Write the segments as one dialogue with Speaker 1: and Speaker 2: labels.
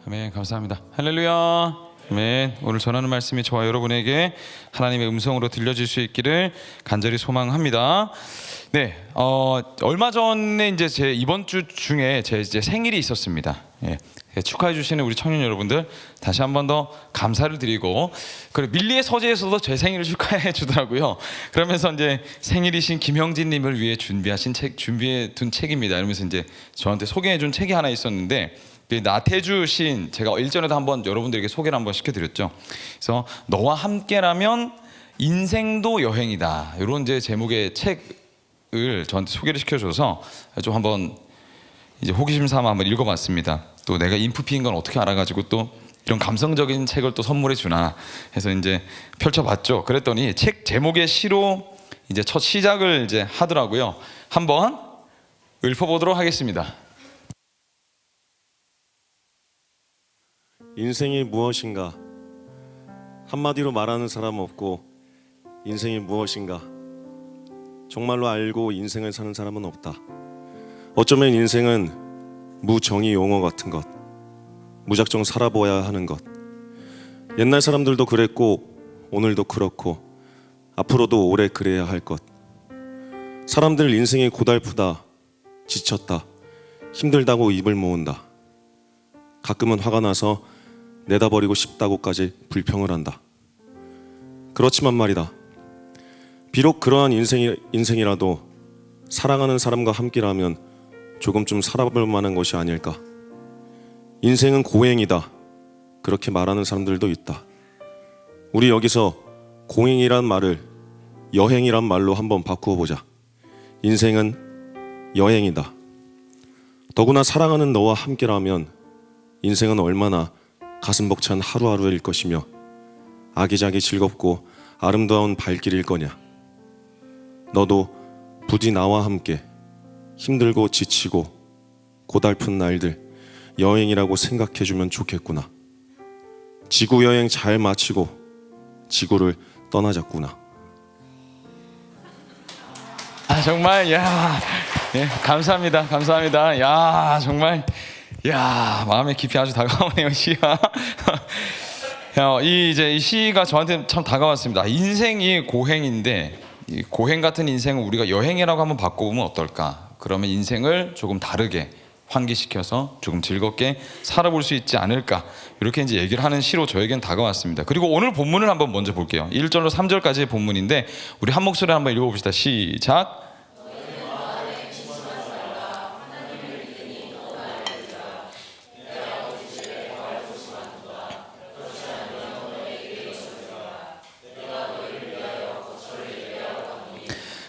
Speaker 1: 아멘. 감사합니다. 할렐루야. 아멘. 오늘 전하는 말씀이 저와 여러분에게 하나님의 음성으로 들려질 수 있기를 간절히 소망합니다. 네, 얼마 전에 이제 이번 주 중에 제 생일이 있었습니다. 예. 축하해 주시는 우리 청년 여러분들 다시 한 번 더 감사를 드리고, 그리고 밀리의 서재에서도 제 생일을 축하해 주더라고요. 그러면서 이제 생일이신 김형진님을 위해 준비해 둔 책입니다. 이러면서 이제 저한테 소개해 준 책이 하나 있었는데, 나태주 시인, 제가 일전에도 한번 여러분들에게 소개를 한번 시켜드렸죠. 그래서 너와 함께라면 인생도 여행이다, 이런 이제 제목의 책을 저한테 소개를 시켜줘서 좀 한번 이제 호기심 삼아 한번 읽어봤습니다. 또 내가 인프피인 건 어떻게 알아가지고 또 이런 감성적인 책을 또 선물해 주나 해서 이제 펼쳐봤죠. 그랬더니 책 제목의 시로 이제 첫 시작을 이제 하더라고요. 한번 읊어보도록 하겠습니다.
Speaker 2: 인생이 무엇인가? 한마디로 말하는 사람 없고, 인생이 무엇인가? 정말로 알고 인생을 사는 사람은 없다. 어쩌면 인생은 무정의 용어 같은 것, 무작정 살아보아야 하는 것. 옛날 사람들도 그랬고, 오늘도 그렇고, 앞으로도 오래 그래야 할 것. 사람들 인생이 고달프다, 지쳤다, 힘들다고 입을 모은다. 가끔은 화가 나서 내다버리고 싶다고까지 불평을 한다. 그렇지만 말이다, 비록 그러한 인생이라도 사랑하는 사람과 함께라면 조금쯤 살아볼 만한 것이 아닐까. 인생은 고행이다, 그렇게 말하는 사람들도 있다. 우리 여기서 고행이란 말을 여행이란 말로 한번 바꾸어 보자. 인생은 여행이다. 더구나 사랑하는 너와 함께라면 인생은 얼마나 가슴 벅찬 하루하루일 것이며 아기자기 즐겁고 아름다운 발길일 거냐. 너도 부디 나와 함께 힘들고 지치고 고달픈 날들 여행이라고 생각해주면 좋겠구나. 지구 여행 잘 마치고 지구를 떠나자꾸나.
Speaker 1: 정말 예, 감사합니다. 감사합니다. 정말 마음에 깊이 아주 다가오네요, 시가. 이 시가 저한테 참 다가왔습니다. 인생이 고행인데, 이 고행 같은 인생을 우리가 여행이라고 한번 바꿔보면 어떨까? 그러면 인생을 조금 다르게 환기시켜서 조금 즐겁게 살아볼 수 있지 않을까? 이렇게 이제 얘기를 하는 시로 저에겐 다가왔습니다. 그리고 오늘 본문을 한번 먼저 볼게요. 1절로 3절까지의 본문인데, 우리 한 목소리로 한번 읽어봅시다. 시작.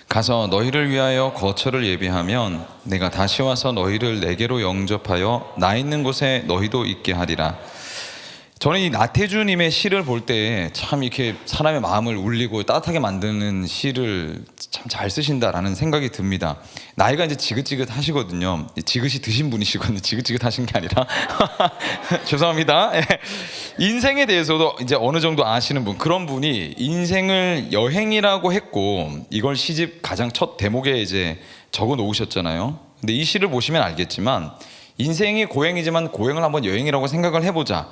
Speaker 1: 가서 너희를 위하여 거처를 예비하면 내가 다시 와서 너희를 내게로 영접하여 나 있는 곳에 너희도 있게 하리라. 저는 이 나태주님의 시를 볼 때 참 이렇게 사람의 마음을 울리고 따뜻하게 만드는 시를 참 잘 쓰신다라는 생각이 듭니다. 나이가 이제 지긋지긋하시거든요. 지긋이 드신 분이시거든요. 지긋지긋하신 게 아니라 죄송합니다. 인생에 대해서도 이제 어느 정도 아시는 분, 그런 분이 인생을 여행이라고 했고 이걸 시집 가장 첫 대목에 이제 적어 놓으셨잖아요. 근데 이 시를 보시면 알겠지만 인생이 고행이지만 고행을 한번 여행이라고 생각을 해보자.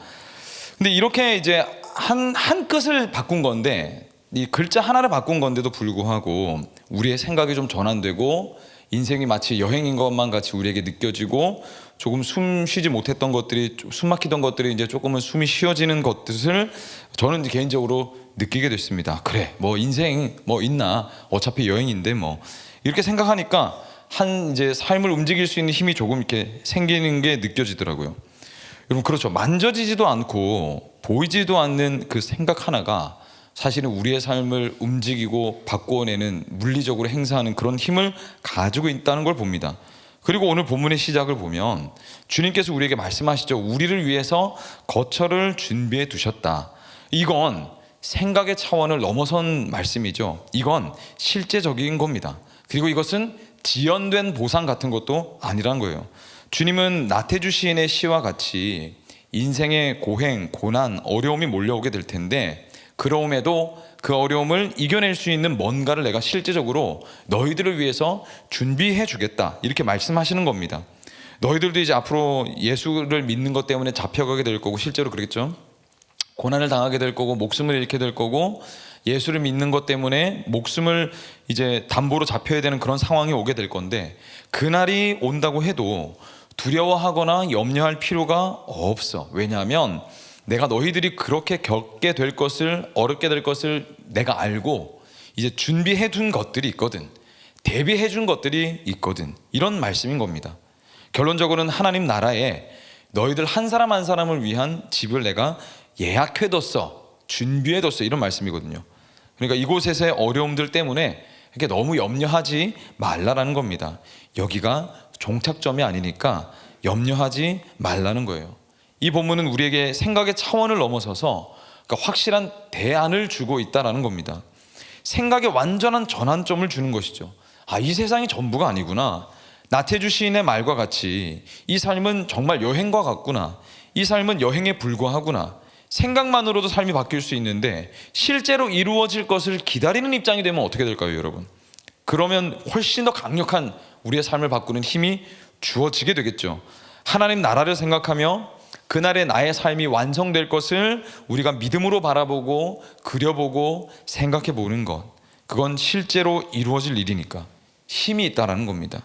Speaker 1: 근데 이렇게 이제 한 끝을 바꾼 건데, 이 글자 하나를 바꾼 건데도 불구하고 우리의 생각이 좀 전환되고 인생이 마치 여행인 것만 같이 우리에게 느껴지고, 조금 숨 쉬지 못했던 것들이, 숨 막히던 것들이 이제 조금은 숨이 쉬어지는 것들을 저는 이제 개인적으로 느끼게 됐습니다. 그래, 뭐 인생 뭐 있나, 어차피 여행인데 뭐, 이렇게 생각하니까 이제 삶을 움직일 수 있는 힘이 조금 이렇게 생기는 게 느껴지더라고요. 여러분, 그렇죠. 만져지지도 않고 보이지도 않는 그 생각 하나가 사실은 우리의 삶을 움직이고 바꾸어내는, 물리적으로 행사하는 그런 힘을 가지고 있다는 걸 봅니다. 그리고 오늘 본문의 시작을 보면 주님께서 우리에게 말씀하시죠. 우리를 위해서 거처를 준비해 두셨다. 이건 생각의 차원을 넘어선 말씀이죠. 이건 실제적인 겁니다. 그리고 이것은 지연된 보상 같은 것도 아니란 거예요. 주님은 나태주 시인의 시와 같이 인생의 고행, 고난, 어려움이 몰려오게 될 텐데, 그러움에도 그 어려움을 이겨낼 수 있는 뭔가를 내가 실제적으로 너희들을 위해서 준비해 주겠다, 이렇게 말씀하시는 겁니다. 너희들도 이제 앞으로 예수를 믿는 것 때문에 잡혀가게 될 거고, 실제로 그러겠죠. 고난을 당하게 될 거고, 목숨을 잃게 될 거고, 예수를 믿는 것 때문에 목숨을 이제 담보로 잡혀야 되는 그런 상황이 오게 될 건데, 그날이 온다고 해도 두려워하거나 염려할 필요가 없어. 왜냐하면 내가 너희들이 그렇게 겪게 될 것을, 어렵게 될 것을 내가 알고 이제 준비해 둔 것들이 있거든. 대비해 준 것들이 있거든. 이런 말씀인 겁니다. 결론적으로는 하나님 나라에 너희들 한 사람 한 사람을 위한 집을 내가 예약해뒀어, 준비해뒀어, 이런 말씀이거든요. 그러니까 이곳에서의 어려움들 때문에 이렇게 너무 염려하지 말라라는 겁니다. 여기가 종착점이 아니니까 염려하지 말라는 거예요. 이 본문은 우리에게 생각의 차원을 넘어서서 그러니까 확실한 대안을 주고 있다라는 겁니다. 생각의 완전한 전환점을 주는 것이죠. 이 세상이 전부가 아니구나. 나태주 시인의 말과 같이 이 삶은 정말 여행과 같구나. 이 삶은 여행에 불과하구나. 생각만으로도 삶이 바뀔 수 있는데 실제로 이루어질 것을 기다리는 입장이 되면 어떻게 될까요, 여러분? 그러면 훨씬 더 강력한 우리의 삶을 바꾸는 힘이 주어지게 되겠죠. 하나님 나라를 생각하며 그날의 나의 삶이 완성될 것을 우리가 믿음으로 바라보고 그려보고 생각해 보는 것, 그건 실제로 이루어질 일이니까 힘이 있다라는 겁니다.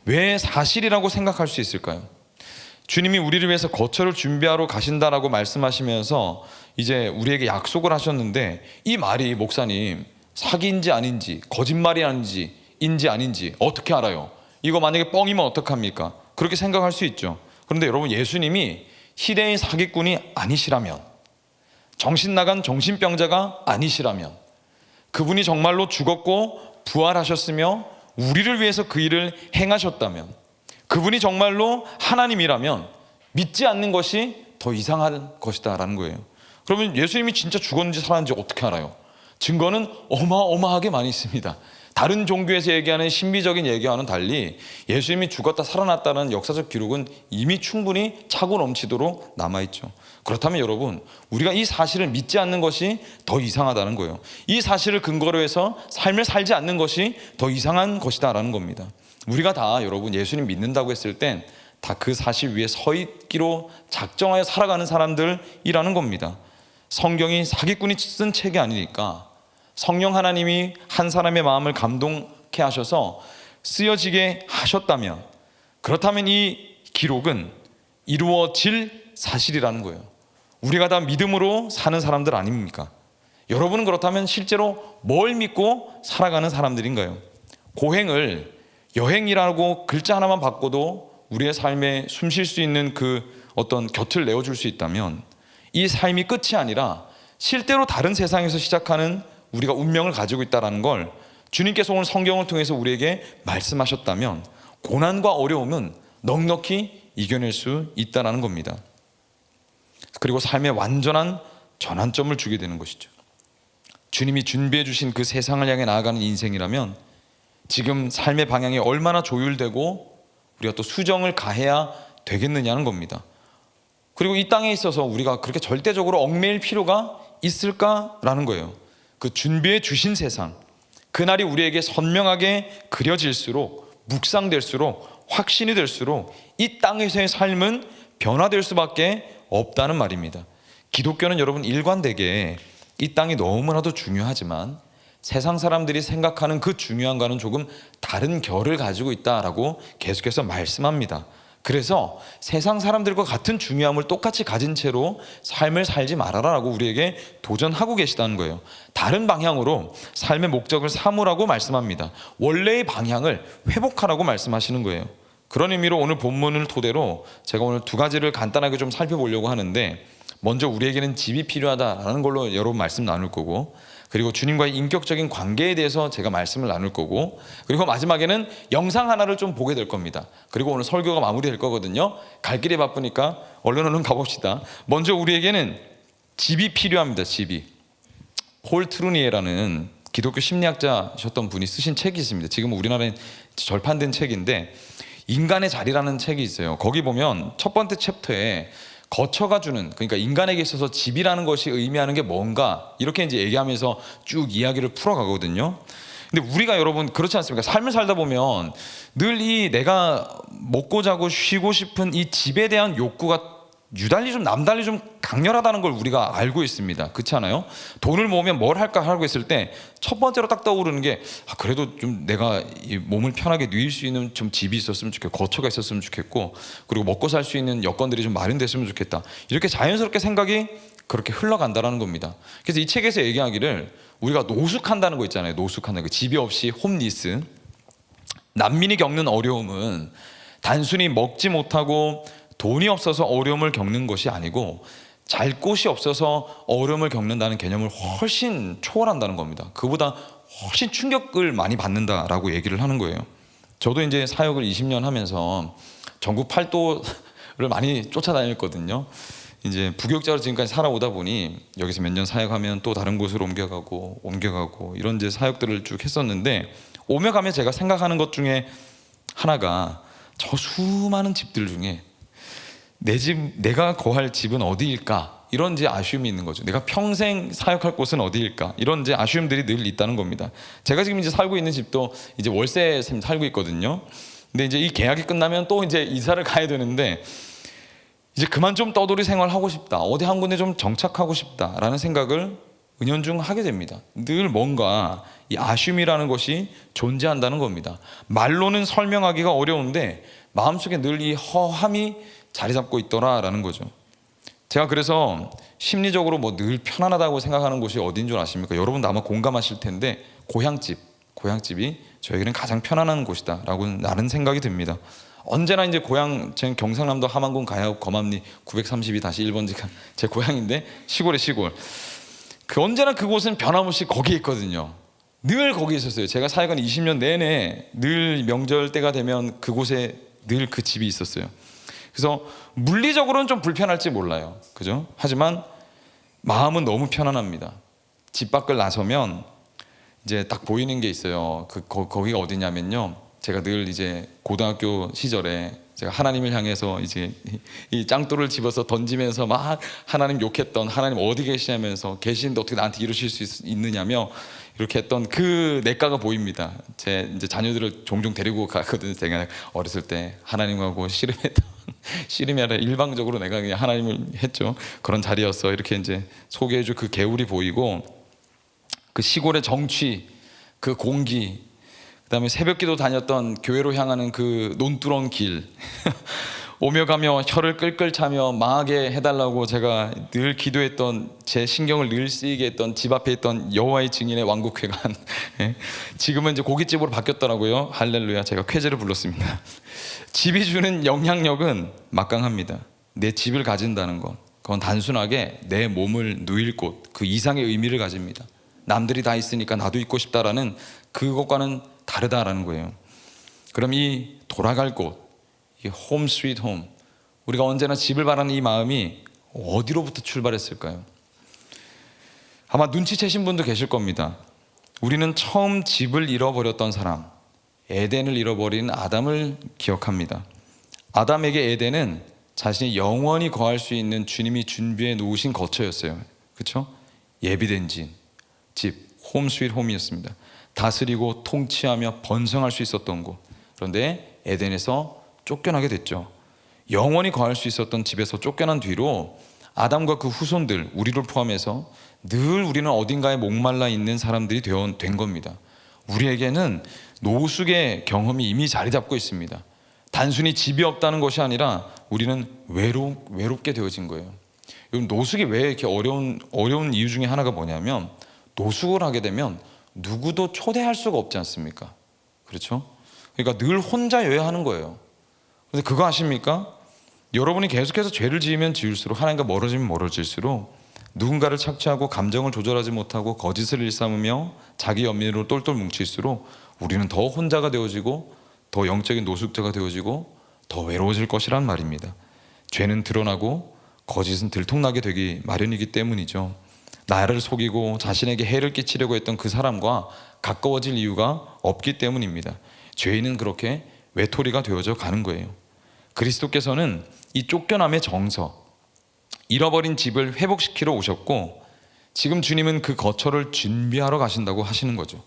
Speaker 1: 왜 사실이라고 생각할 수 있을까요? 주님이 우리를 위해서 거처를 준비하러 가신다라고 말씀하시면서 이제 우리에게 약속을 하셨는데, 이 말이 목사님 사기인지 아닌지, 거짓말이 아닌지 어떻게 알아요? 이거 만약에 뻥이면 어떡합니까? 그렇게 생각할 수 있죠. 그런데 여러분, 예수님이 시대의 사기꾼이 아니시라면, 정신 나간 정신병자가 아니시라면, 그분이 정말로 죽었고 부활하셨으며 우리를 위해서 그 일을 행하셨다면, 그분이 정말로 하나님이라면 믿지 않는 것이 더 이상한 것이다 라는 거예요. 그러면 예수님이 진짜 죽었는지 살았는지 어떻게 알아요? 증거는 어마어마하게 많이 있습니다. 다른 종교에서 얘기하는 신비적인 얘기와는 달리 예수님이 죽었다 살아났다는 역사적 기록은 이미 충분히 차고 넘치도록 남아있죠. 그렇다면 여러분, 우리가 이 사실을 믿지 않는 것이 더 이상하다는 거예요. 이 사실을 근거로 해서 삶을 살지 않는 것이 더 이상한 것이다 라는 겁니다. 우리가 다 여러분 예수님 믿는다고 했을 땐 다 그 사실 위에 서 있기로 작정하여 살아가는 사람들이라는 겁니다. 성경이 사기꾼이 쓴 책이 아니니까 성령 하나님이 한 사람의 마음을 감동케 하셔서 쓰여지게 하셨다면, 그렇다면 이 기록은 이루어질 사실이라는 거예요. 우리가 다 믿음으로 사는 사람들 아닙니까? 여러분은 그렇다면 실제로 뭘 믿고 살아가는 사람들인가요? 고행을 여행이라고 글자 하나만 바꿔도 우리의 삶에 숨 쉴 수 있는 그 어떤 곁을 내어줄 수 있다면, 이 삶이 끝이 아니라 실제로 다른 세상에서 시작하는 우리가 운명을 가지고 있다는 걸 주님께서 오늘 성경을 통해서 우리에게 말씀하셨다면, 고난과 어려움은 넉넉히 이겨낼 수 있다는 겁니다. 그리고 삶의 완전한 전환점을 주게 되는 것이죠. 주님이 준비해 주신 그 세상을 향해 나아가는 인생이라면 지금 삶의 방향이 얼마나 조율되고 우리가 또 수정을 가해야 되겠느냐는 겁니다. 그리고 이 땅에 있어서 우리가 그렇게 절대적으로 얽매일 필요가 있을까라는 거예요. 그 준비해 주신 세상, 그날이 우리에게 선명하게 그려질수록, 묵상될수록, 확신이 될수록 이 땅에서의 삶은 변화될 수밖에 없다는 말입니다. 기독교는 여러분 일관되게 이 땅이 너무나도 중요하지만 세상 사람들이 생각하는 그 중요함과는 조금 다른 결을 가지고 있다라고 계속해서 말씀합니다. 그래서 세상 사람들과 같은 중요함을 똑같이 가진 채로 삶을 살지 말아라라고 우리에게 도전하고 계시다는 거예요. 다른 방향으로 삶의 목적을 삼으라고 말씀합니다. 원래의 방향을 회복하라고 말씀하시는 거예요. 그런 의미로 오늘 본문을 토대로 제가 오늘 두 가지를 간단하게 좀 살펴보려고 하는데, 먼저 우리에게는 집이 필요하다라는 걸로 여러분 말씀 나눌 거고, 그리고 주님과의 인격적인 관계에 대해서 제가 말씀을 나눌 거고, 그리고 마지막에는 영상 하나를 좀 보게 될 겁니다. 그리고 오늘 설교가 마무리될 거거든요. 갈 길이 바쁘니까 얼른 가봅시다. 먼저 우리에게는 집이 필요합니다. 집이. 폴 트루니에라는 기독교 심리학자셨던 분이 쓰신 책이 있습니다. 지금 우리나라에 절판된 책인데 인간의 자리라는 책이 있어요. 거기 보면 첫 번째 챕터에 거처가 주는, 그러니까 인간에게 있어서 집이라는 것이 의미하는 게 뭔가, 이렇게 이제 얘기하면서 쭉 이야기를 풀어가거든요. 근데 우리가 여러분 그렇지 않습니까? 삶을 살다 보면 늘 이 내가 먹고 자고 쉬고 싶은 이 집에 대한 욕구가 유달리 좀 남달리 좀 강렬하다는 걸 우리가 알고 있습니다. 그렇지 않아요? 돈을 모으면 뭘 할까 하고 있을 때 첫 번째로 딱 떠오르는 게 그래도 좀 내가 이 몸을 편하게 누일 수 있는 좀 집이 있었으면 좋겠고 거처가 있었으면 좋겠고 그리고 먹고 살 수 있는 여건들이 좀 마련됐으면 좋겠다. 이렇게 자연스럽게 생각이 그렇게 흘러간다는 겁니다. 그래서 이 책에서 얘기하기를 우리가 노숙한다는 거 있잖아요. 노숙한다는 거. 집이 없이 홈리스. 난민이 겪는 어려움은 단순히 먹지 못하고 돈이 없어서 어려움을 겪는 것이 아니고 잘 곳이 없어서 어려움을 겪는다는 개념을 훨씬 초월한다는 겁니다. 그보다 훨씬 충격을 많이 받는다라고 얘기를 하는 거예요. 저도 이제 사역을 20년 하면서 전국 팔도를 많이 쫓아다녔거든요. 이제 부교육자로 지금까지 살아오다 보니 여기서 몇 년 사역하면 또 다른 곳으로 옮겨가고 이런 이제 사역들을 쭉 했었는데 오며 가며 제가 생각하는 것 중에 하나가 저 수많은 집들 중에 내 집, 내가 거할 집은 어디일까? 이런 이제 아쉬움이 있는 거죠. 내가 평생 사역할 곳은 어디일까? 이런 이제 아쉬움들이 늘 있다는 겁니다. 제가 지금 이제 살고 있는 집도 이제 월세에 살고 있거든요. 근데 이제 이 계약이 끝나면 또 이제 이사를 가야 되는데 이제 그만 좀 떠돌이 생활하고 싶다. 어디 한 군데 좀 정착하고 싶다라는 생각을 은연중 하게 됩니다. 늘 뭔가 이 아쉬움이라는 것이 존재한다는 겁니다. 말로는 설명하기가 어려운데 마음속에 늘 이 허함이 자리 잡고 있더라라는 거죠. 제가 그래서 심리적으로 뭐 늘 편안하다고 생각하는 곳이 어딘 줄 아십니까? 여러분도 아마 공감하실 텐데 고향집이 저에게는 가장 편안한 곳이다라고 나는 생각이 듭니다. 언제나 이제 고향, 제 경상남도 함안군 가야읍 검암리 932-1번지가 제 고향인데 시골의 시골. 그 언제나 그곳은 변함없이 거기에 있거든요. 늘 거기에 있었어요. 제가 사역한 20년 내내 늘 명절 때가 되면 그곳에 늘 그 집이 있었어요. 그래서 물리적으로는 좀 불편할지 몰라요. 그죠? 하지만 마음은 너무 편안합니다. 집 밖을 나서면 이제 딱 보이는 게 있어요. 거기가 어디냐면요. 제가 늘 이제 고등학교 시절에 제가 하나님을 향해서 이제 이 짱돌을 집어서 던지면서 막 하나님 욕했던 하나님 어디 계시냐면서 계시는데 어떻게 나한테 이러실 수 있느냐며 이렇게 했던 그 냇가가 보입니다. 제 이제 자녀들을 종종 데리고 가거든요. 제가 어렸을 때 하나님하고 씨름이 아니라 일방적으로 내가 그냥 하나님을 했죠. 그런 자리였어. 이렇게 이제 소개해줄 그 개울이 보이고 그 시골의 정취, 그 공기, 그다음에 새벽기도 다녔던 교회로 향하는 그 논두렁 길 오며 가며 혀를 끌끌 차며 망하게 해달라고 제가 늘 기도했던 제 신경을 늘 쓰이게 했던 집 앞에 있던 여호와의 증인의 왕국회관 지금은 이제 고깃집으로 바뀌었더라고요. 할렐루야. 제가 쾌제를 불렀습니다. 집이 주는 영향력은 막강합니다. 내 집을 가진다는 것, 그건 단순하게 내 몸을 누일 곳, 그 이상의 의미를 가집니다. 남들이 다 있으니까 나도 있고 싶다라는 그것과는 다르다라는 거예요. 그럼 이 돌아갈 곳, 이 홈 스윗 홈, 우리가 언제나 집을 바라는 이 마음이 어디로부터 출발했을까요? 아마 눈치채신 분도 계실 겁니다. 우리는 처음 집을 잃어버렸던 사람, 에덴을 잃어버린 아담을 기억합니다. 아담에게 에덴은 자신이 영원히 거할 수 있는 주님이 준비해 놓으신 거처였어요. 그렇죠? 예비된 집, 홈 스윗 홈이었습니다. 다스리고 통치하며 번성할 수 있었던 곳. 그런데 에덴에서 쫓겨나게 됐죠. 영원히 거할 수 있었던 집에서 쫓겨난 뒤로 아담과 그 후손들, 우리를 포함해서 늘 우리는 어딘가에 목말라 있는 사람들이 된 겁니다. 우리에게는 노숙의 경험이 이미 자리 잡고 있습니다. 단순히 집이 없다는 것이 아니라 우리는 외롭게 되어진 거예요. 노숙이 왜 이렇게 어려운 이유 중에 하나가 뭐냐면 노숙을 하게 되면 누구도 초대할 수가 없지 않습니까? 그렇죠? 그러니까 늘 혼자여야 하는 거예요. 근데 그거 아십니까? 여러분이 계속해서 죄를 지으면 지을수록, 하나님과 멀어지면 멀어질수록 누군가를 착취하고 감정을 조절하지 못하고 거짓을 일삼으며 자기 연민으로 똘똘 뭉칠수록 우리는 더 혼자가 되어지고 더 영적인 노숙자가 되어지고 더 외로워질 것이란 말입니다. 죄는 드러나고 거짓은 들통나게 되기 마련이기 때문이죠. 나를 속이고 자신에게 해를 끼치려고 했던 그 사람과 가까워질 이유가 없기 때문입니다. 죄인은 그렇게 외톨이가 되어져 가는 거예요. 그리스도께서는 이 쫓겨남의 정서, 잃어버린 집을 회복시키러 오셨고 지금 주님은 그 거처를 준비하러 가신다고 하시는 거죠.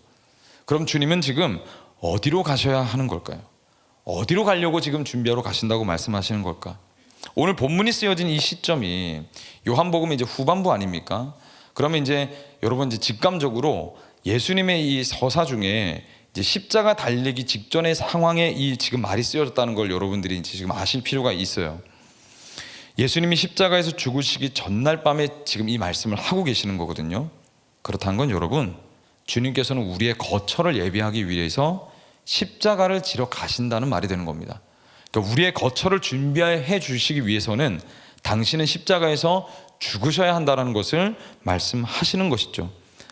Speaker 1: 그럼 주님은 지금 어디로 가셔야 하는 걸까요? 어디로 가려고 지금 준비하러 가신다고 말씀하시는 걸까? 오늘 본문이 쓰여진 이 시점이 요한복음 이제 후반부 아닙니까? 그러면 이제 여러분 이제 직감적으로 예수님의 이 서사 중에 이제 십자가 달리기 직전의 상황에 이 지금 말이 쓰여졌다는 걸 여러분들이 이제 지금 아실 필요가 있어요. 예수님이 십자가에서 죽으시기 전날 밤에 지금 이 말씀을 하고 계시는 거거든요. 그렇다는 건 여러분, 주님께서는 우리의 거처를 예비하기 위해서 십자가를 지러 가신다는 말이 되는 겁니다. 그러니까 우리의 거처를 준비해 주시기 위해서는 당신은 십자가에서 죽으셔야 한다는 것을 말씀하시는 것이죠.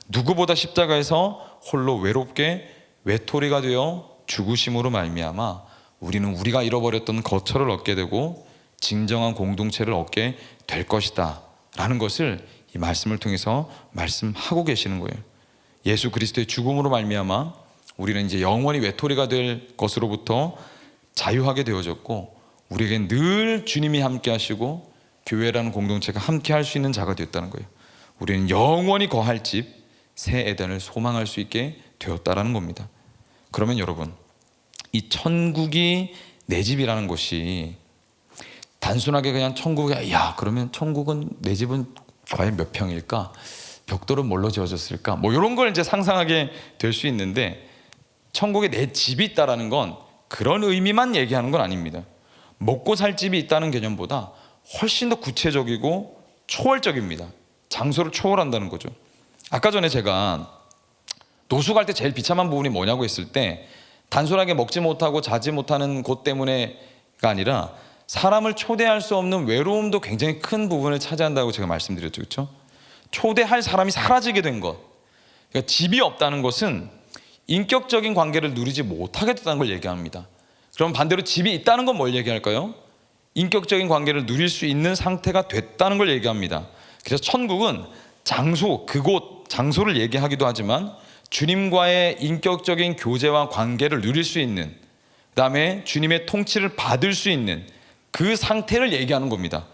Speaker 1: 누구보다 십자가에서 홀로 외롭게 외톨이가 되어 죽으심으로 말미암아 우리는 우리가 잃어버렸던 거처를 얻게 되고 진정한 공동체를 얻게 될 것이다 라는 것을 이 말씀을 통해서 말씀하고 계시는 거예요. 예수 그리스도의 죽음으로 말미암아 우리는 이제 영원히 외톨이가 될 것으로부터 자유하게 되어졌고, 우리에겐 늘 주님이 함께 하시고 교회라는 공동체가 함께 할 수 있는 자가 되었다는 거예요. 우리는 영원히 거할 집 새 에덴을 소망할 수 있게 되었다라는 겁니다. 그러면 여러분, 이 천국이 내 집이라는 것이 단순하게 그냥 천국이, 야 그러면 천국은 내 집은 과연 몇 평일까? 벽돌은 뭘로 지어졌을까? 뭐 이런 걸 이제 상상하게 될 수 있는데, 천국에 내 집이 있다라는 건 그런 의미만 얘기하는 건 아닙니다. 먹고 살 집이 있다는 개념보다 훨씬 더 구체적이고 초월적입니다. 장소를 초월한다는 거죠. 아까 전에 제가 노숙 갈 때 제일 비참한 부분이 뭐냐고 했을 때, 단순하게 먹지 못하고 자지 못하는 곳 때문에가 아니라 사람을 초대할 수 없는 외로움도 굉장히 큰 부분을 차지한다고 제가 말씀드렸죠. 그렇죠? 초대할 사람이 사라지게 된 것, 그러니까 집이 없다는 것은 인격적인 관계를 누리지 못하게 됐다는 걸 얘기합니다. 그럼 반대로 집이 있다는 건 뭘 얘기할까요? 인격적인 관계를 누릴 수 있는 상태가 됐다는 걸 얘기합니다. 그래서 천국은 장소, 그곳, 장소를 얘기하기도 하지만 주님과의 인격적인 교제와 관계를 누릴 수 있는, 그 다음에 주님의 통치를 받을 수 있는 그 상태를 얘기하는 겁니다.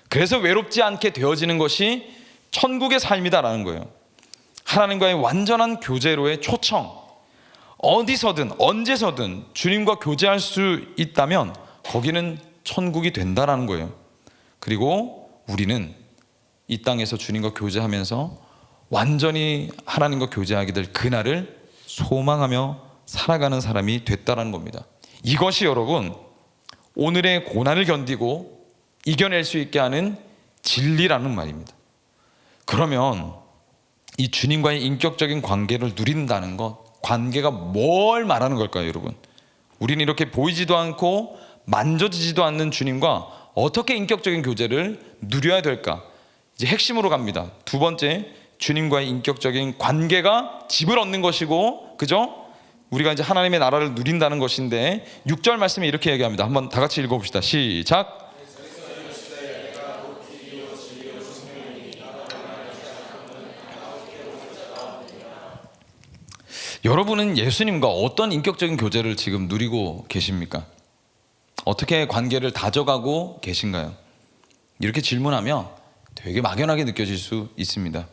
Speaker 1: 그래서 외롭지 않게 되어지는 것이 천국의 삶이다라는 거예요. 하나님과의 완전한 교제로의 초청, 어디서든 언제서든 주님과 교제할 수 있다면 거기는 천국이 된다라는 거예요. 그리고 우리는 이 땅에서 주님과 교제하면서 완전히 하나님과 교제하게 될 그날을 소망하며 살아가는 사람이 됐다라는 겁니다. 이것이 여러분, 오늘의 고난을 견디고 이겨낼 수 있게 하는 진리라는 말입니다. 그러면 이 주님과의 인격적인 관계를 누린다는 것, 관계가 뭘 말하는 걸까요, 여러분? 우리는 이렇게 보이지도 않고 만져지지도 않는 주님과 어떻게 인격적인 교제를 누려야 될까? 이제 핵심으로 갑니다. 두 번째, 주님과의 인격적인 관계가 집을 얻는 것이고, 그죠? 우리가 이제 하나님의 나라를 누린다는 것인데, 6절 말씀에 이렇게 얘기합니다. 한번 다 같이 읽어봅시다. 시작. 여러분은 예수님과 어떤 인격적인 교제를 지금 누리고 계십니까? 어떻게 관계를 다져가고 계신가요? 이렇게 질문하면 되게 막연하게 느껴질 수 있습니다.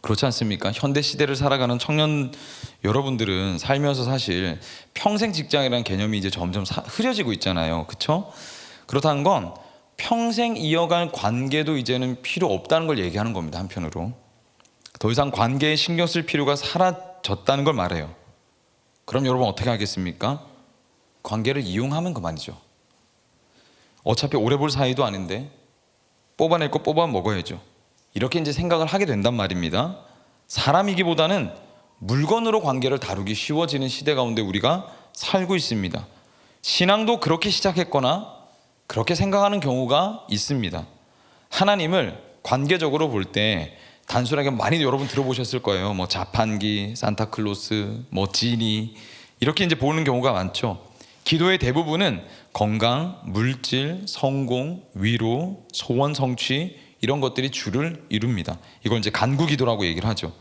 Speaker 1: 그렇지 않습니까? 현대 시대를 살아가는 청년 여러분들은 살면서 사실 평생 직장이라는 개념이 이제 점점 흐려지고 있잖아요. 그렇죠? 그렇다는 건 평생 이어갈 관계도 이제는 필요 없다는 걸 얘기하는 겁니다. 한편으로 더 이상 관계에 신경 쓸 필요가 사라졌다는 걸 말해요. 그럼 여러분 어떻게 하겠습니까? 관계를 이용하면 그만이죠. 어차피 오래 볼 사이도 아닌데 뽑아낼 거 뽑아 먹어야죠. 이렇게 이제 생각을 하게 된단 말입니다. 사람이기보다는 물건으로 관계를 다루기 쉬워지는 시대 가운데 우리가 살고 있습니다. 신앙도 그렇게 시작했거나 그렇게 생각하는 경우가 있습니다. 하나님을 관계적으로 볼 때 단순하게 많이 여러분 들어보셨을 거예요. 뭐 자판기, 산타클로스, 뭐 지니 이렇게 이제 보는 경우가 많죠. 기도의 대부분은 건강, 물질, 성공, 위로, 소원 성취 이런 것들이 주를 이룹니다. 이걸 이제 간구 기도라고 얘기를 하죠.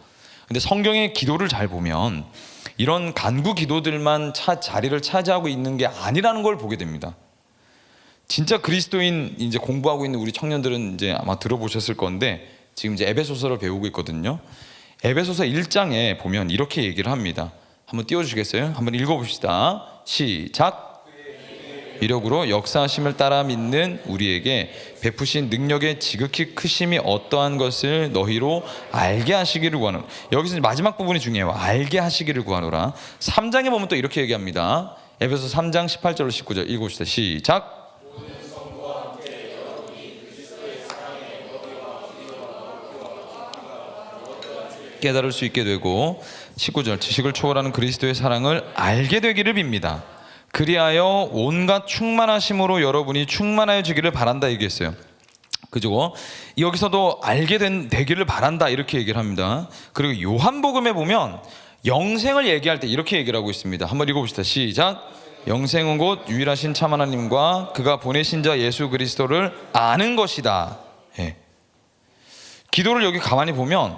Speaker 1: 근데 성경의 기도를 잘 보면 이런 간구 기도들만 자리를 차지하고 있는 게 아니라는 걸 보게 됩니다. 진짜 그리스도인 이제 공부하고 있는 우리 청년들은 이제 아마 들어보셨을 건데, 지금 이제 에베소서를 배우고 있거든요. 에베소서 1장에 보면 이렇게 얘기를 합니다. 한번 띄워주시겠어요? 한번 읽어봅시다. 시작. 이력으로 역사하심을 따라 믿는 우리에게 베푸신 능력의 지극히 크심이 어떠한 것을 너희로 알게 하시기를 구하노라. 여기서 마지막 부분이 중요해요. 알게 하시기를 구하노라. 3장에 보면 또 이렇게 얘기합니다. 에베소 3장 18절로 19절 읽어봅시다. 시작. 깨달을 수 있게 되고 19절 지식을 초월하는 그리스도의 사랑을 알게 되기를 빕니다. 그리하여 온갖 충만하심으로 여러분이 충만해지기를 바란다 얘기했어요. 그죠? 여기서도 알게 되기를 바란다 이렇게 얘기를 합니다. 그리고 요한복음에 보면 영생을 얘기할 때 이렇게 얘기를 하고 있습니다. 한번 읽어봅시다. 시작. 영생은 곧 유일하신 참 하나님과 그가 보내신 자 예수 그리스도를 아는 것이다. 예. 기도를 여기 가만히 보면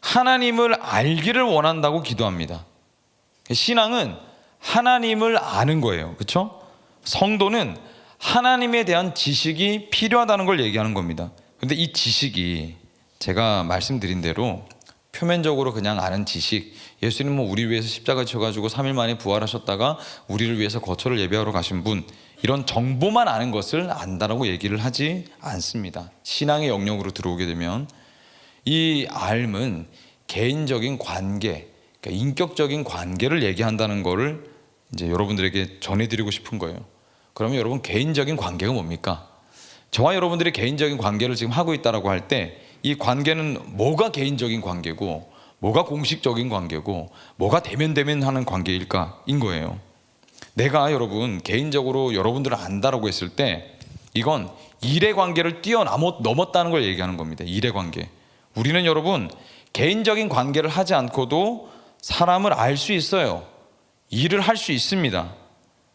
Speaker 1: 하나님을 알기를 원한다고 기도합니다. 신앙은 하나님을 아는 거예요. 그렇죠? 성도는 하나님에 대한 지식이 필요하다는 걸 얘기하는 겁니다. 근데 이 지식이 제가 말씀드린 대로 표면적으로 그냥 아는 지식, 예수님은 우리 위해서 십자가 지셔가지고 3일 만에 부활하셨다가 우리를 위해서 거처를 예배하러 가신 분, 이런 정보만 아는 것을 안다라고 얘기를 하지 않습니다. 신앙의 영역으로 들어오게 되면 이 알은 개인적인 관계, 그러니까 인격적인 관계를 얘기한다는 거를 이제 여러분들에게 전해드리고 싶은 거예요. 그러면 여러분 개인적인 관계가 뭡니까? 저와 여러분들이 개인적인 관계를 지금 하고 있다라고 할 때 이 관계는 뭐가 개인적인 관계고 뭐가 공식적인 관계고 뭐가 대면하는 관계일까인 거예요. 내가 여러분 개인적으로 여러분들을 안다라고 했을 때 이건 일의 관계를 뛰어넘었다는 걸 얘기하는 겁니다. 일의 관계. 우리는 여러분 개인적인 관계를 하지 않고도 사람을 알 수 있어요. 일을 할 수 있습니다.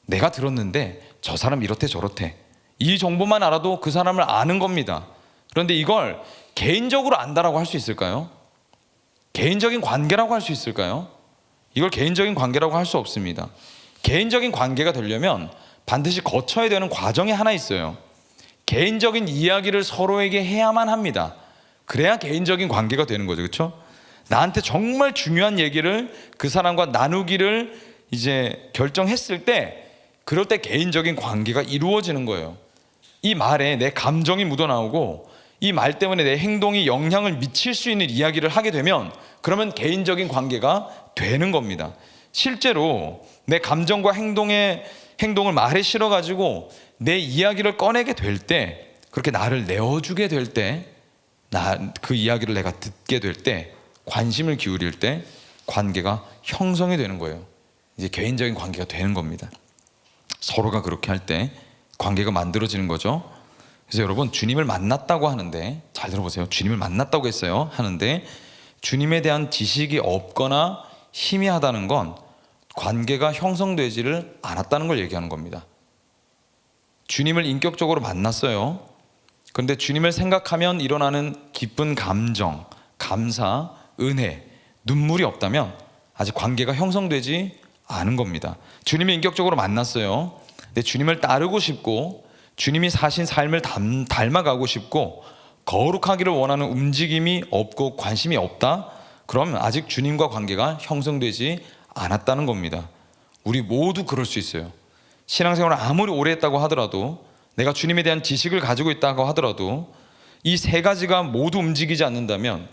Speaker 1: 내가 들었는데 저 사람 이렇대 저렇대. 이 정보만 알아도 그 사람을 아는 겁니다. 그런데 이걸 개인적으로 안다라고 할 수 있을까요? 개인적인 관계라고 할 수 있을까요? 이걸 개인적인 관계라고 할 수 없습니다. 개인적인 관계가 되려면 반드시 거쳐야 되는 과정이 하나 있어요. 개인적인 이야기를 서로에게 해야만 합니다. 그래야 개인적인 관계가 되는 거죠. 그렇죠? 나한테 정말 중요한 얘기를 그 사람과 나누기를 이제 결정했을 때, 그럴 때 개인적인 관계가 이루어지는 거예요. 이 말에 내 감정이 묻어나오고 이 말 때문에 내 행동이 영향을 미칠 수 있는 이야기를 하게 되면 그러면 개인적인 관계가 되는 겁니다. 실제로 내 감정과 행동을 말에 실어가지고 내 이야기를 꺼내게 될 때, 그렇게 나를 내어주게 될 때, 그 이야기를 내가 듣게 될 때, 관심을 기울일 때 관계가 형성이 되는 거예요. 이제 개인적인 관계가 되는 겁니다. 서로가 그렇게 할 때 관계가 만들어지는 거죠. 그래서 여러분 주님을 만났다고 하는데, 잘 들어보세요. 주님을 만났다고 했어요. 하는데 주님에 대한 지식이 없거나 희미하다는 건 관계가 형성되지를 않았다는 걸 얘기하는 겁니다. 주님을 인격적으로 만났어요. 그런데 주님을 생각하면 일어나는 기쁜 감정, 감사, 은혜, 눈물이 없다면 아직 관계가 형성되지 않은 겁니다. 주님을 인격적으로 만났어요. 근데 주님을 따르고 싶고 주님이 사신 삶을 닮아가고 싶고 거룩하기를 원하는 움직임이 없고 관심이 없다? 그러면 아직 주님과 관계가 형성되지 않았다는 겁니다. 우리 모두 그럴 수 있어요. 신앙생활을 아무리 오래 했다고 하더라도, 내가 주님에 대한 지식을 가지고 있다고 하더라도 이 세 가지가 모두 움직이지 않는다면,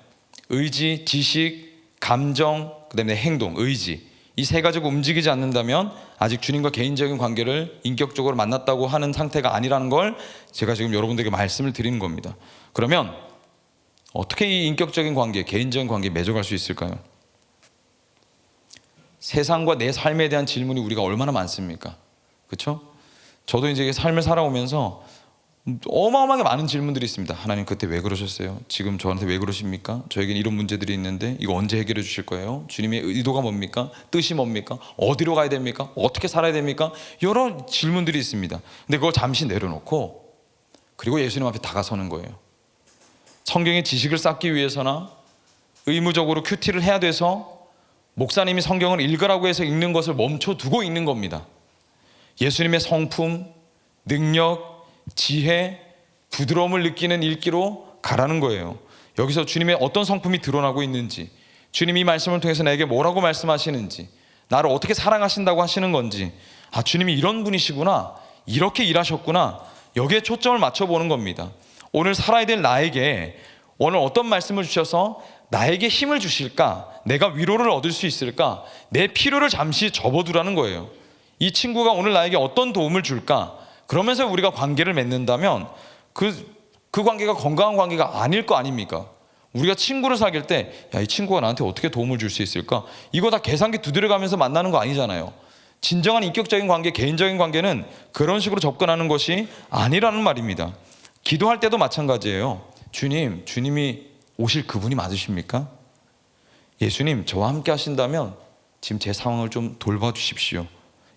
Speaker 1: 의지, 지식, 감정, 그다음에 행동, 의지, 이 세 가지가 움직이지 않는다면 아직 주님과 개인적인 관계를 인격적으로 만났다고 하는 상태가 아니라는 걸 제가 지금 여러분들에게 말씀을 드리는 겁니다. 그러면 어떻게 이 인격적인 관계, 개인적인 관계에 맺어갈 수 있을까요? 세상과 내 삶에 대한 질문이 우리가 얼마나 많습니까? 그렇죠? 저도 이제 삶을 살아오면서 어마어마하게 많은 질문들이 있습니다. 하나님 그때 왜 그러셨어요? 지금 저한테 왜 그러십니까? 저에겐 이런 문제들이 있는데 이거 언제 해결해 주실 거예요? 주님의 의도가 뭡니까? 뜻이 뭡니까? 어디로 가야 됩니까? 어떻게 살아야 됩니까? 여러 질문들이 있습니다. 근데 그걸 잠시 내려놓고 그리고 예수님 앞에 다가서는 거예요. 성경의 지식을 쌓기 위해서나 의무적으로 큐티를 해야 돼서 목사님이 성경을 읽으라고 해서 읽는 것을 멈춰두고 읽는 겁니다. 예수님의 성품, 능력, 지혜, 부드러움을 느끼는 읽기로 가라는 거예요. 여기서 주님의 어떤 성품이 드러나고 있는지, 주님이 이 말씀을 통해서 나에게 뭐라고 말씀하시는지, 나를 어떻게 사랑하신다고 하시는 건지, 아, 주님이 이런 분이시구나, 이렇게 일하셨구나, 여기에 초점을 맞춰보는 겁니다. 오늘 살아야 될 나에게 오늘 어떤 말씀을 주셔서 나에게 힘을 주실까, 내가 위로를 얻을 수 있을까, 내 필요를 잠시 접어두라는 거예요. 이 친구가 오늘 나에게 어떤 도움을 줄까, 그러면서 우리가 관계를 맺는다면 그 관계가 건강한 관계가 아닐 거 아닙니까? 우리가 친구를 사귈 때, 야, 이 친구가 나한테 어떻게 도움을 줄 수 있을까, 이거 다 계산기 두드려가면서 만나는 거 아니잖아요. 진정한 인격적인 관계, 개인적인 관계는 그런 식으로 접근하는 것이 아니라는 말입니다. 기도할 때도 마찬가지예요. 주님이 오실 그분이 맞으십니까? 예수님, 저와 함께 하신다면 지금 제 상황을 좀 돌봐주십시오.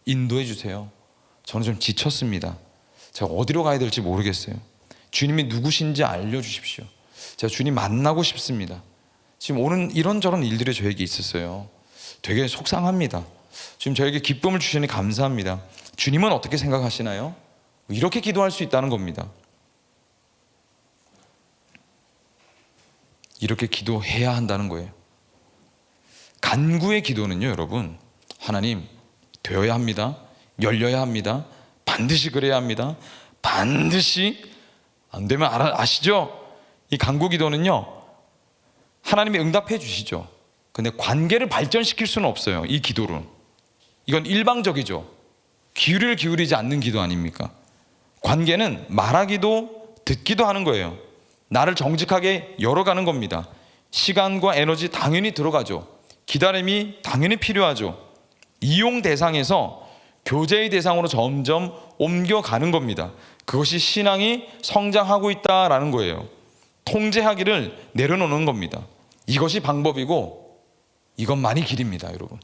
Speaker 1: 인도해 주세요. 저는 좀 지쳤습니다. 제가 어디로 가야 될지 모르겠어요. 주님이 누구신지 알려주십시오. 제가 주님 만나고 싶습니다. 지금 오는 이런저런 일들이 저에게 있었어요. 되게 속상합니다. 지금 저에게 기쁨을 주시니 감사합니다. 주님은 어떻게 생각하시나요? 이렇게 기도할 수 있다는 겁니다. 이렇게 기도해야 한다는 거예요. 간구의 기도는요, 여러분, 하나님, 되어야 합니다. 열려야 합니다. 반드시 그래야 합니다. 반드시. 안 되면 아시죠? 이 간구 기도는요, 하나님이 응답해 주시죠. 근데 관계를 발전시킬 수는 없어요, 이 기도로. 이건 일방적이죠. 귀를 기울이지 않는 기도 아닙니까? 관계는 말하기도 듣기도 하는 거예요. 나를 정직하게 열어가는 겁니다. 시간과 에너지 당연히 들어가죠. 기다림이 당연히 필요하죠. 이용 대상에서 교제의 대상으로 점점 옮겨가는 겁니다. 그것이 신앙이 성장하고 있다라는 거예요. 통제하기를 내려놓는 겁니다. 이것이 방법이고 이것만이 길입니다, 여러분.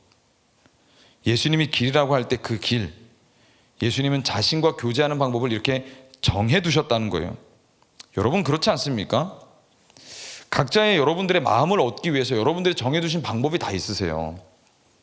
Speaker 1: 예수님이 길이라고 할 때 그 길, 예수님은 자신과 교제하는 방법을 이렇게 정해두셨다는 거예요. 여러분, 그렇지 않습니까? 각자의 여러분들의 마음을 얻기 위해서 여러분들이 정해두신 방법이 다 있으세요.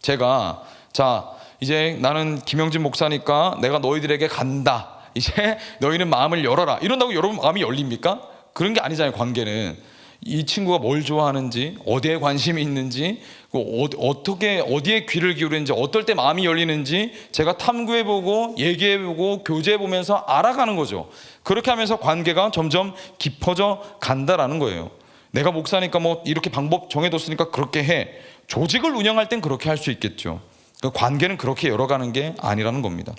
Speaker 1: 제가, 자, 이제 나는 김영진 목사니까 내가 너희들에게 간다, 이제 너희는 마음을 열어라, 이런다고 여러분 마음이 열립니까? 그런 게 아니잖아요. 관계는 이 친구가 뭘 좋아하는지, 어디에 관심이 있는지, 어떻게 어디에 귀를 기울이는지, 어떨 때 마음이 열리는지 제가 탐구해보고 얘기해보고 교제해보면서 알아가는 거죠. 그렇게 하면서 관계가 점점 깊어져 간다라는 거예요. 내가 목사니까 뭐 이렇게 방법 정해뒀으니까 그렇게 해. 조직을 운영할 땐 그렇게 할 수 있겠죠. 그 관계는 그렇게 열어가는 게 아니라는 겁니다.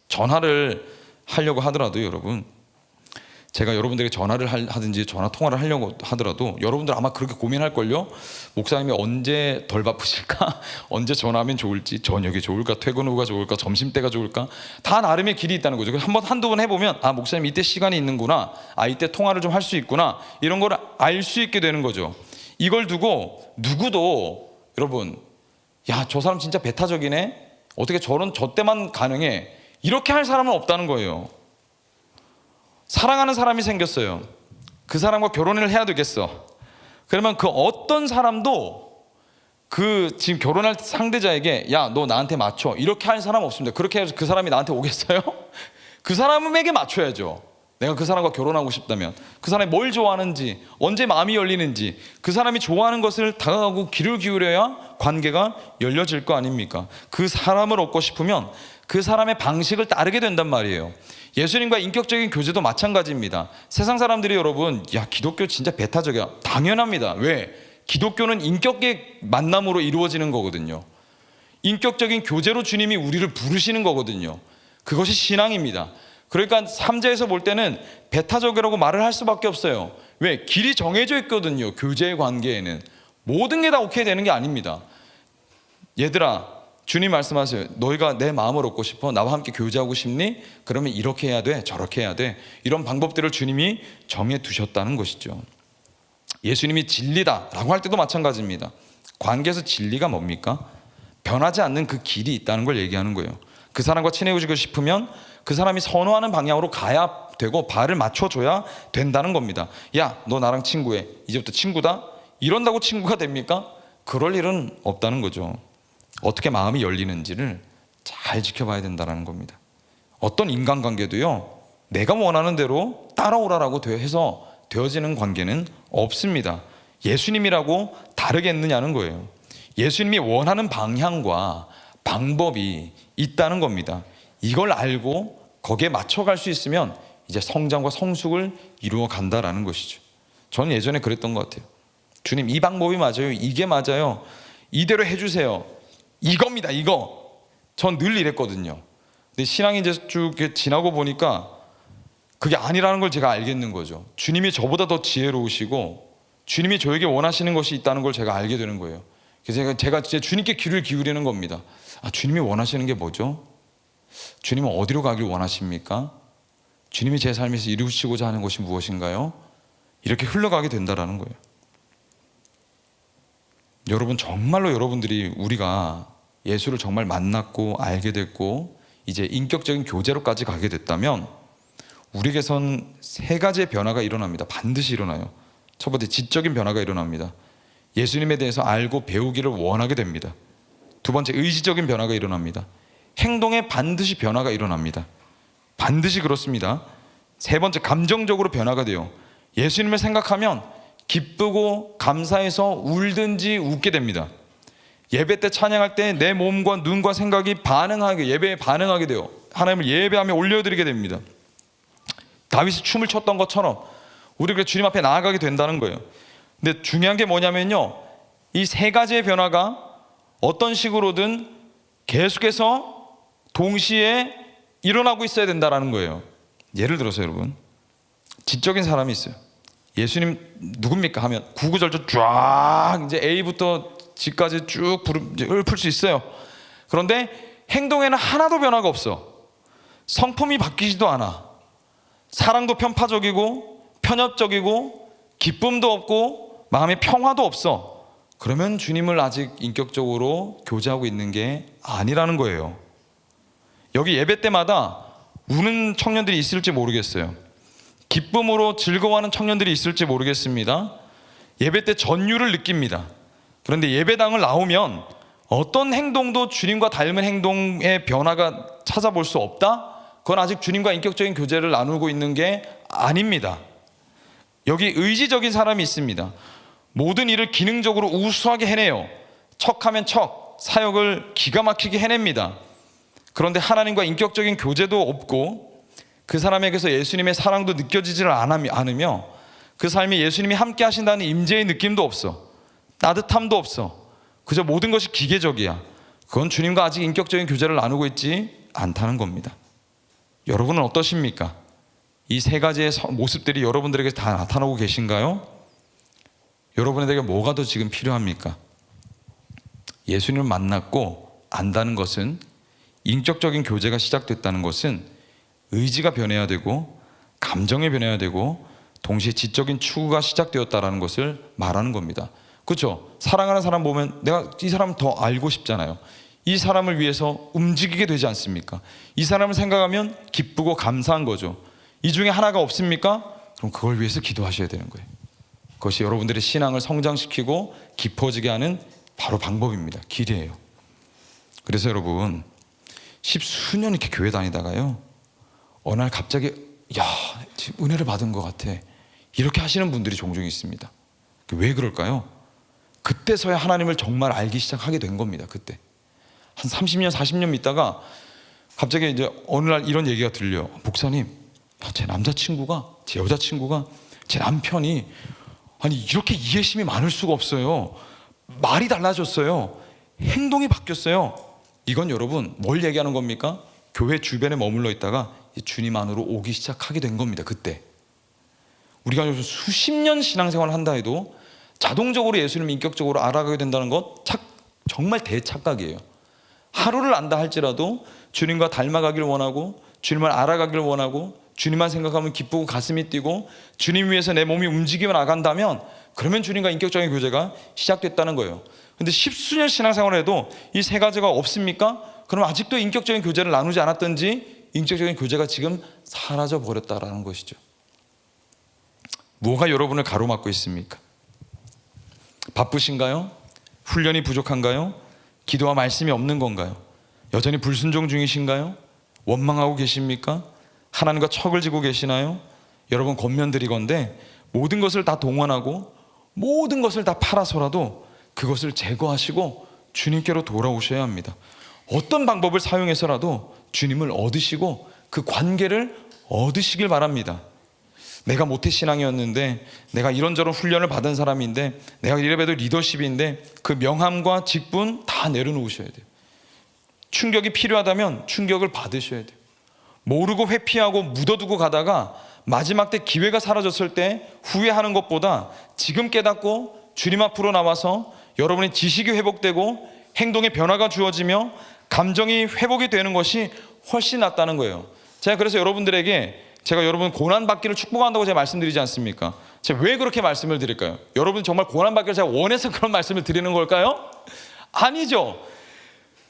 Speaker 1: 전화를 하려고 하더라도 여러분, 제가 여러분들에게 전화를 하든지 전화 통화를 하려고 하더라도 여러분들 아마 그렇게 고민할걸요. 목사님이 언제 덜 바쁘실까? 언제 전화하면 좋을지, 저녁이 좋을까? 퇴근 후가 좋을까? 점심때가 좋을까? 다 나름의 길이 있다는 거죠. 한두 번 해보면, 아, 목사님 이때 시간이 있는구나, 아, 이때 통화를 좀 할 수 있구나, 이런 걸 알 수 있게 되는 거죠. 이걸 두고 누구도, 여러분, 야, 저 사람 진짜 배타적이네, 어떻게 저 때만 가능해, 이렇게 할 사람은 없다는 거예요. 사랑하는 사람이 생겼어요. 그 사람과 결혼을 해야 되겠어. 그러면 그 어떤 사람도 그 지금 결혼할 상대자에게, 야, 너 나한테 맞춰, 이렇게 할 사람 없습니다. 그렇게 해서 그 사람이 나한테 오겠어요? 그 사람에게 맞춰야죠. 내가 그 사람과 결혼하고 싶다면 그 사람이 뭘 좋아하는지, 언제 마음이 열리는지, 그 사람이 좋아하는 것을 다가가고 귀를 기울여야 관계가 열려질 거 아닙니까? 그 사람을 얻고 싶으면 그 사람의 방식을 따르게 된단 말이에요. 예수님과 인격적인 교제도 마찬가지입니다. 세상 사람들이 여러분, 야, 기독교 진짜 배타적이야. 당연합니다. 왜? 기독교는 인격의 만남으로 이루어지는 거거든요. 인격적인 교제로 주님이 우리를 부르시는 거거든요. 그것이 신앙입니다. 그러니까 3자에서 볼 때는 배타적이라고 말을 할 수밖에 없어요. 왜? 길이 정해져 있거든요. 교제의 관계에는 모든 게 다 오케이 되는 게 아닙니다. 얘들아, 주님 말씀하세요. 너희가 내 마음을 얻고 싶어? 나와 함께 교제하고 싶니? 그러면 이렇게 해야 돼, 저렇게 해야 돼. 이런 방법들을 주님이 정해 두셨다는 것이죠. 예수님이 진리다라고 할 때도 마찬가지입니다. 관계에서 진리가 뭡니까? 변하지 않는 그 길이 있다는 걸 얘기하는 거예요. 그 사람과 친해지고 싶으면 그 사람이 선호하는 방향으로 가야 되고 발을 맞춰줘야 된다는 겁니다. 야, 너 나랑 친구해, 이제부터 친구다, 이런다고 친구가 됩니까? 그럴 일은 없다는 거죠. 어떻게 마음이 열리는지를 잘 지켜봐야 된다는 겁니다. 어떤 인간관계도요, 내가 원하는 대로 따라오라라고 해서 되어지는 관계는 없습니다. 예수님이라고 다르겠느냐는 거예요. 예수님이 원하는 방향과 방법이 있다는 겁니다. 이걸 알고 거기에 맞춰갈 수 있으면 이제 성장과 성숙을 이루어 간다라는 것이죠. 저는 예전에 그랬던 것 같아요. 주님, 이 방법이 맞아요. 이게 맞아요. 이대로 해주세요. 이겁니다. 이거. 전 늘 이랬거든요. 근데 신앙이 이제 쭉 지나고 보니까 그게 아니라는 걸 제가 알겠는 거죠. 주님이 저보다 더 지혜로우시고 주님이 저에게 원하시는 것이 있다는 걸 제가 알게 되는 거예요. 그래서 제가 진짜 주님께 귀를 기울이는 겁니다. 주님이 원하시는 게 뭐죠? 주님은 어디로 가길 원하십니까? 주님이 제 삶에서 이루시고자 하는 것이 무엇인가요? 이렇게 흘러가게 된다라는 거예요. 여러분, 정말로 여러분들이 우리가 예수를 정말 만났고 알게 됐고 이제 인격적인 교제로까지 가게 됐다면 우리에게선 세 가지의 변화가 일어납니다. 반드시 일어나요. 첫 번째, 지적인 변화가 일어납니다. 예수님에 대해서 알고 배우기를 원하게 됩니다. 두 번째, 의지적인 변화가 일어납니다. 행동에 반드시 변화가 일어납니다. 반드시 그렇습니다. 세 번째, 감정적으로 변화가 돼요. 예수님을 생각하면 기쁘고 감사해서 울든지 웃게 됩니다. 예배 때 찬양할 때 내 몸과 눈과 생각이 반응하게, 예배에 반응하게 돼요. 하나님을 예배하며 올려드리게 됩니다. 다윗이 춤을 췄던 것처럼 우리가 주님 앞에 나아가게 된다는 거예요. 근데 중요한 게 뭐냐면요, 이 세 가지의 변화가 어떤 식으로든 계속해서 동시에 일어나고 있어야 된다는 거예요. 예를 들어서 여러분, 지적인 사람이 있어요. 예수님 누굽니까 하면 구구절절 쫙 이제 A부터 G까지 쭉 읊을 수 있어요. 그런데 행동에는 하나도 변화가 없어. 성품이 바뀌지도 않아. 사랑도 편파적이고 편협적이고 기쁨도 없고 마음의 평화도 없어. 그러면 주님을 아직 인격적으로 교제하고 있는 게 아니라는 거예요. 여기 예배 때마다 우는 청년들이 있을지 모르겠어요. 기쁨으로 즐거워하는 청년들이 있을지 모르겠습니다. 예배 때 전율을 느낍니다. 그런데 예배당을 나오면 어떤 행동도 주님과 닮은 행동의 변화가 찾아볼 수 없다? 그건 아직 주님과 인격적인 교제를 나누고 있는 게 아닙니다. 여기 의지적인 사람이 있습니다. 모든 일을 기능적으로 우수하게 해내요. 척하면 척, 사역을 기가 막히게 해냅니다. 그런데 하나님과 인격적인 교제도 없고 그 사람에게서 예수님의 사랑도 느껴지지를 않으며 그 삶에 예수님이 함께 하신다는 임재의 느낌도 없어. 따뜻함도 없어. 그저 모든 것이 기계적이야. 그건 주님과 아직 인격적인 교제를 나누고 있지 않다는 겁니다. 여러분은 어떠십니까? 이 세 가지의 모습들이 여러분들에게 다 나타나고 계신가요? 여러분에게 뭐가 더 지금 필요합니까? 예수님을 만났고 안다는 것은, 인격적인 교제가 시작됐다는 것은 의지가 변해야 되고 감정이 변해야 되고 동시에 지적인 추구가 시작되었다는 것을 말하는 겁니다. 그렇죠? 사랑하는 사람 보면 내가 이 사람 더 알고 싶잖아요. 이 사람을 위해서 움직이게 되지 않습니까? 이 사람을 생각하면 기쁘고 감사한 거죠. 이 중에 하나가 없습니까? 그럼 그걸 위해서 기도하셔야 되는 거예요. 그것이 여러분들의 신앙을 성장시키고 깊어지게 하는 바로 방법입니다. 길이에요. 그래서 여러분, 십수년 이렇게 교회 다니다가요, 어느 날 갑자기 지금 은혜를 받은 것 같아, 이렇게 하시는 분들이 종종 있습니다. 왜 그럴까요? 그때서야 하나님을 정말 알기 시작하게 된 겁니다. 그때 한 30년 40년 있다가 갑자기 이제 어느 날 이런 얘기가 들려. 목사님, 제 남자친구가, 제 여자친구가, 제 남편이 아니 이렇게 이해심이 많을 수가 없어요. 말이 달라졌어요. 행동이 바뀌었어요. 이건 여러분 뭘 얘기하는 겁니까? 교회 주변에 머물러 있다가 주님 안으로 오기 시작하게 된 겁니다. 그때 우리가 요즘 수십 년 신앙생활을 한다 해도 자동적으로 예수님을 인격적으로 알아가게 된다는 것 정말 대착각이에요. 하루를 안다 할지라도 주님과 닮아가기를 원하고 주님을 알아가기를 원하고 주님만 생각하면 기쁘고 가슴이 뛰고 주님 위해서 내 몸이 움직이며 나간다면 그러면 주님과 인격적인 교제가 시작됐다는 거예요. 근데 십수년 신앙생활을 해도 이 세 가지가 없습니까? 그럼 아직도 인격적인 교제를 나누지 않았던지 인격적인 교제가 지금 사라져 버렸다라는 것이죠. 뭐가 여러분을 가로막고 있습니까? 바쁘신가요? 훈련이 부족한가요? 기도와 말씀이 없는 건가요? 여전히 불순종 중이신가요? 원망하고 계십니까? 하나님과 척을 지고 계시나요? 여러분 권면드리건대 모든 것을 다 동원하고 모든 것을 다 팔아서라도 그것을 제거하시고 주님께로 돌아오셔야 합니다. 어떤 방법을 사용해서라도 주님을 얻으시고 그 관계를 얻으시길 바랍니다. 내가 모태신앙이었는데, 내가 이런저런 훈련을 받은 사람인데, 내가 이래봬도 리더십인데, 그 명함과 직분 다 내려놓으셔야 돼요. 충격이 필요하다면 충격을 받으셔야 돼요. 모르고 회피하고 묻어두고 가다가 마지막 때 기회가 사라졌을 때 후회하는 것보다 지금 깨닫고 주님 앞으로 나와서 여러분의 지식이 회복되고 행동의 변화가 주어지며 감정이 회복이 되는 것이 훨씬 낫다는 거예요. 제가 그래서 여러분들에게 제가 여러분 고난받기를 축복한다고 제가 말씀드리지 않습니까? 제가 왜 그렇게 말씀을 드릴까요? 여러분 정말 고난받기를 제가 원해서 그런 말씀을 드리는 걸까요? 아니죠.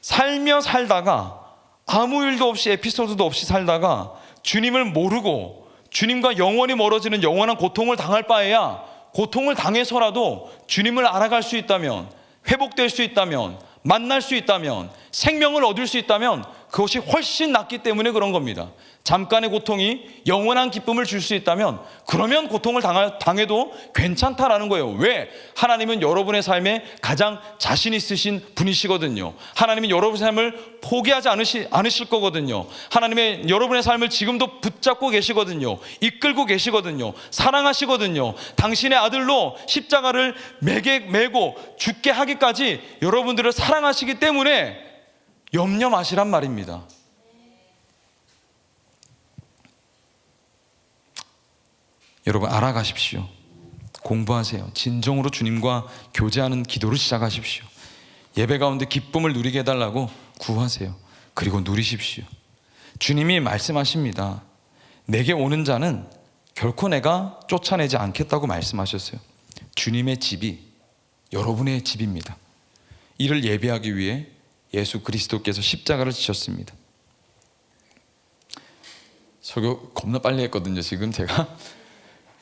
Speaker 1: 살며 살다가 아무 일도 없이 에피소드도 없이 살다가 주님을 모르고 주님과 영원히 멀어지는 영원한 고통을 당할 바에야 고통을 당해서라도 주님을 알아갈 수 있다면, 회복될 수 있다면, 만날 수 있다면, 생명을 얻을 수 있다면 그것이 훨씬 낫기 때문에 그런 겁니다. 잠깐의 고통이 영원한 기쁨을 줄 수 있다면 그러면 고통을 당해도 괜찮다라는 거예요. 왜? 하나님은 여러분의 삶에 가장 자신 있으신 분이시거든요. 하나님은 여러분의 삶을 포기하지 않으실 거거든요. 하나님의 여러분의 삶을 지금도 붙잡고 계시거든요. 이끌고 계시거든요. 사랑하시거든요. 당신의 아들로 십자가를 메고 죽게 하기까지 여러분들을 사랑하시기 때문에 염려 마시란 말입니다. 여러분 알아가십시오. 공부하세요. 진정으로 주님과 교제하는 기도를 시작하십시오. 예배 가운데 기쁨을 누리게 해달라고 구하세요. 그리고 누리십시오. 주님이 말씀하십니다. 내게 오는 자는 결코 내가 쫓아내지 않겠다고 말씀하셨어요. 주님의 집이 여러분의 집입니다. 이를 예배하기 위해 예수 그리스도께서 십자가를 지셨습니다. 설교 겁나 빨리 했거든요. 지금 제가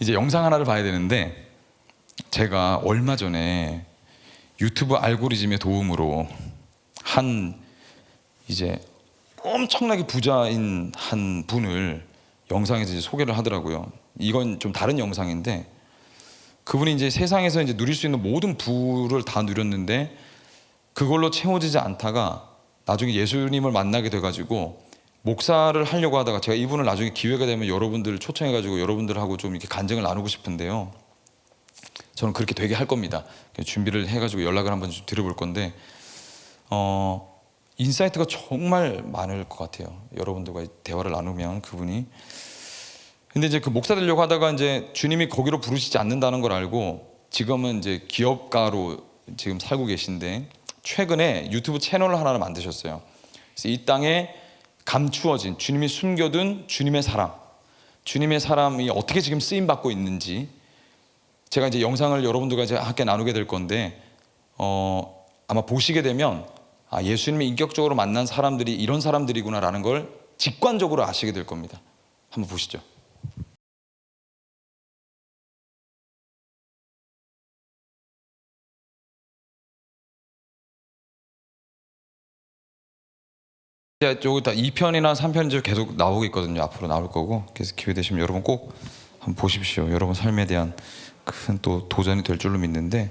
Speaker 1: 이제 영상 하나를 봐야 되는데, 제가 얼마 전에 유튜브 알고리즘의 도움으로 한 이제 엄청나게 부자인 한 분을 영상에서 이제 소개를 하더라고요. 이건 좀 다른 영상인데, 그분이 이제 세상에서 이제 누릴 수 있는 모든 부를 다 누렸는데 그걸로 채워지지 않다가 나중에 예수님을 만나게 돼가지고 목사를 하려고 하다가, 제가 이분을 나중에 기회가 되면 여러분들 초청해가지고 여러분들하고 좀 이렇게 간증을 나누고 싶은데요. 저는 그렇게 되게 할 겁니다. 준비를 해가지고 연락을 한번 좀 드려볼 건데, 인사이트가 정말 많을 것 같아요. 여러분들과 대화를 나누면 그분이. 근데 이제 그 목사 되려고 하다가 이제 주님이 거기로 부르시지 않는다는 걸 알고 지금은 이제 기업가로 지금 살고 계신데, 최근에 유튜브 채널을 하나를 만드셨어요. 그래서 이 땅에 감추어진, 주님이 숨겨둔 주님의 사랑, 주님의 사람이 어떻게 지금 쓰임 받고 있는지, 제가 이제 영상을 여러분들과 이제 함께 나누게 될 건데, 아마 보시게 되면 예수님이 인격적으로 만난 사람들이 이런 사람들이구나라는 걸 직관적으로 아시게 될 겁니다. 한번 보시죠. 여기 다 2편이나 3편이 계속 나오고 있거든요. 앞으로 나올 거고. 그래서 기회 되시면 여러분 꼭 한번 보십시오. 여러분 삶에 대한 큰 또 도전이 될 줄로 믿는데,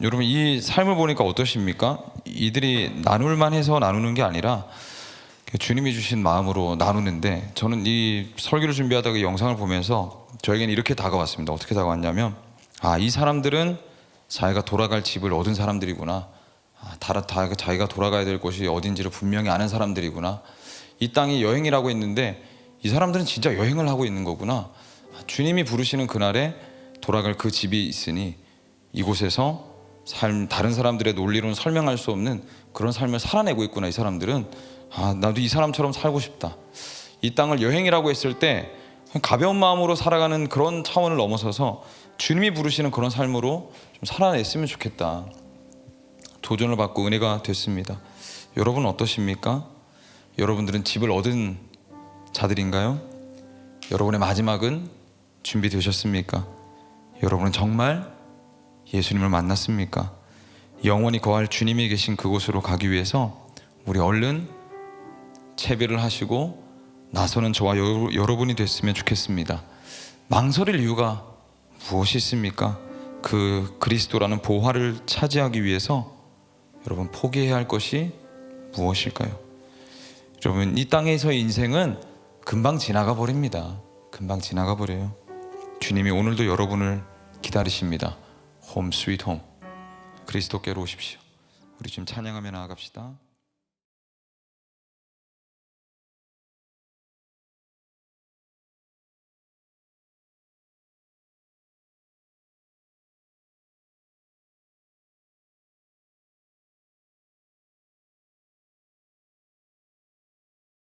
Speaker 1: 여러분 이 삶을 보니까 어떠십니까? 이들이 나눌만 해서 나누는 게 아니라 주님이 주신 마음으로 나누는데, 저는 이 설교를 준비하다가 이 영상을 보면서 저에게는 이렇게 다가왔습니다. 어떻게 다가왔냐면, 이 사람들은 자기가 돌아갈 집을 얻은 사람들이구나. 자기가 돌아가야 될 곳이 어딘지를 분명히 아는 사람들이구나. 이 땅이 여행이라고 했는데 이 사람들은 진짜 여행을 하고 있는 거구나. 주님이 부르시는 그날에 돌아갈 그 집이 있으니 이곳에서 다른 사람들의 논리로는 설명할 수 없는 그런 삶을 살아내고 있구나. 이 사람들은 나도 이 사람처럼 살고 싶다. 이 땅을 여행이라고 했을 때 가벼운 마음으로 살아가는 그런 차원을 넘어서서 주님이 부르시는 그런 삶으로 좀 살아냈으면 좋겠다. 도전을 받고 은혜가 됐습니다. 여러분은 어떠십니까? 여러분들은 집을 얻은 자들인가요? 여러분의 마지막은 준비되셨습니까? 여러분은 정말 예수님을 만났습니까? 영원히 거할 주님이 계신 그곳으로 가기 위해서 우리 얼른 채비를 하시고 나서는 저와 여러분이 됐으면 좋겠습니다. 망설일 이유가 무엇이 있습니까? 그 그리스도라는 보화를 차지하기 위해서 여러분 포기해야 할 것이 무엇일까요? 여러분 이 땅에서의 인생은 금방 지나가 버립니다. 금방 지나가 버려요. 주님이 오늘도 여러분을 기다리십니다. 홈 스윗 홈. 그리스도께로 오십시오. 우리 지금 찬양하며 나아갑시다.